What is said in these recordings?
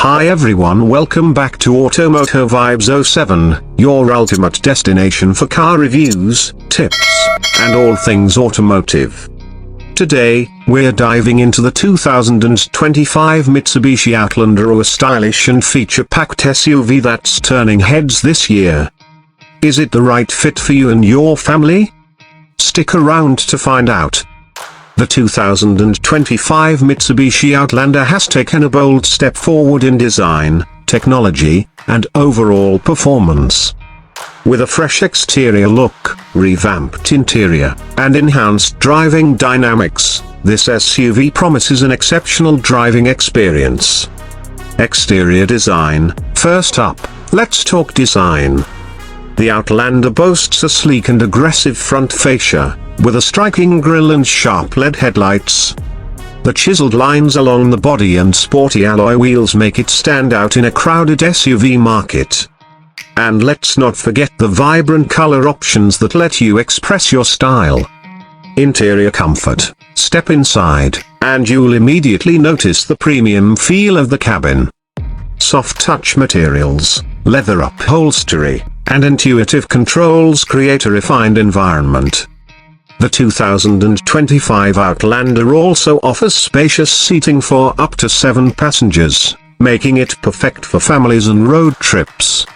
Hi everyone, welcome back to Automoto Vibes 07, your ultimate destination for car reviews, tips, and all things automotive. Today, we're diving into the 2025 Mitsubishi Outlander, a stylish and feature-packed SUV that's turning heads this year. Is it the right fit for you and your family? Stick around to find out. The 2025 Mitsubishi Outlander has taken a bold step forward in design, technology, and overall performance. With a fresh exterior look, revamped interior, and enhanced driving dynamics, this SUV promises an exceptional driving experience. Exterior design. First up, let's talk design. The Outlander boasts a sleek and aggressive front fascia, with a striking grille and sharp LED headlights. The chiseled lines along the body and sporty alloy wheels make it stand out in a crowded SUV market. And let's not forget the vibrant color options that let you express your style. Interior comfort. Step inside, and you'll immediately notice the premium feel of the cabin. Soft touch materials, leather upholstery, and intuitive controls create a refined environment. The 2025 Outlander also offers spacious seating for up to 7 passengers, making it perfect for families and road trips.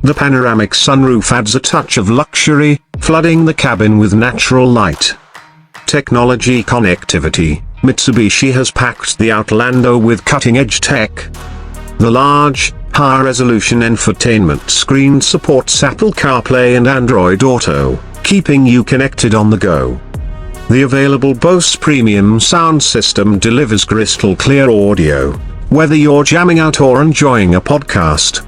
The panoramic sunroof adds a touch of luxury, flooding the cabin with natural light. Technology connectivity. Mitsubishi has packed the Outlander with cutting-edge tech. The large, high-resolution infotainment screen supports Apple CarPlay and Android Auto, keeping you connected on the go. The available Bose premium sound system delivers crystal-clear audio, whether you're jamming out or enjoying a podcast.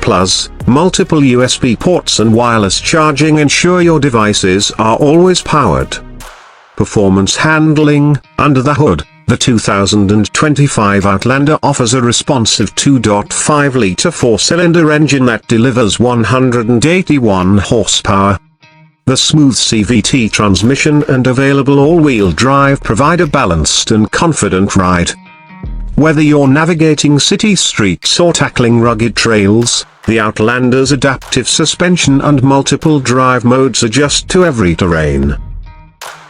Plus, multiple USB ports and wireless charging ensure your devices are always powered. Performance handling. Under the hood, the 2025 Outlander offers a responsive 2.5-liter 4-cylinder engine that delivers 181 horsepower. The smooth CVT transmission and available all-wheel drive provide a balanced and confident ride. Whether you're navigating city streets or tackling rugged trails, the Outlander's adaptive suspension and multiple drive modes adjust to every terrain.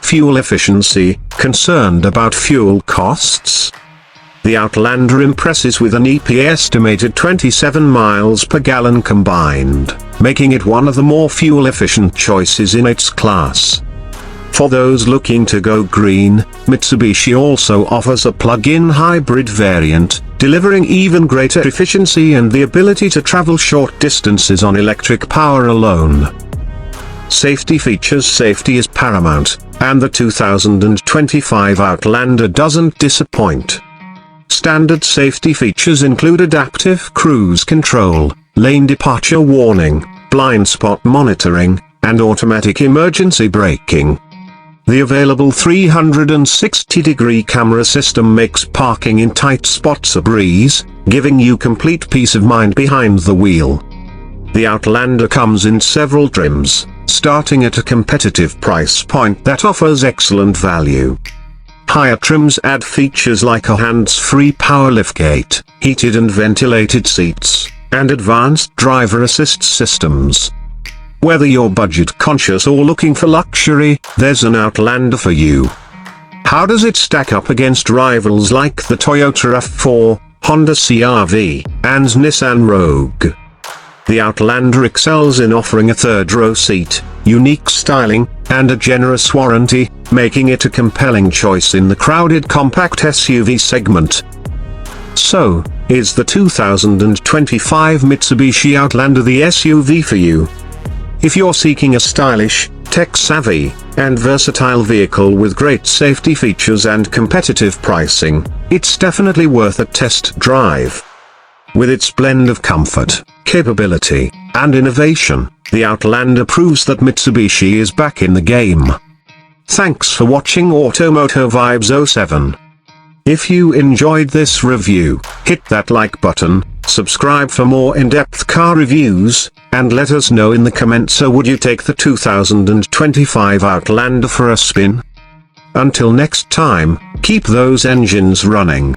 Fuel efficiency. Concerned about fuel costs? The Outlander impresses with an EPA estimated 27 miles per gallon combined, making it one of the more fuel-efficient choices in its class. For those looking to go green, Mitsubishi also offers a plug-in hybrid variant, delivering even greater efficiency and the ability to travel short distances on electric power alone. Safety features. Safety is paramount, and the 2025 Outlander doesn't disappoint. Standard safety features include adaptive cruise control, lane departure warning, blind spot monitoring, and automatic emergency braking. The available 360-degree camera system makes parking in tight spots a breeze, giving you complete peace of mind behind the wheel. The Outlander comes in several trims, starting at a competitive price point that offers excellent value. Higher trims add features like a hands-free power liftgate, heated and ventilated seats, and advanced driver assist systems. Whether you're budget-conscious or looking for luxury, there's an Outlander for you. How does it stack up against rivals like the Toyota RAV4, Honda CR-V, and Nissan Rogue? The Outlander excels in offering a third-row seat, unique styling, and a generous warranty, making it a compelling choice in the crowded compact SUV segment. So, is the 2025 Mitsubishi Outlander the SUV for you? If you're seeking a stylish, tech-savvy, and versatile vehicle with great safety features and competitive pricing, it's definitely worth a test drive. With its blend of comfort, capability, and innovation, the Outlander proves that Mitsubishi is back in the game. Thanks for watching Automoto Vibes 07. If you enjoyed this review, hit that like button, subscribe for more in-depth car reviews, and let us know in the comments, so would you take the 2025 Outlander for a spin? Until next time, keep those engines running.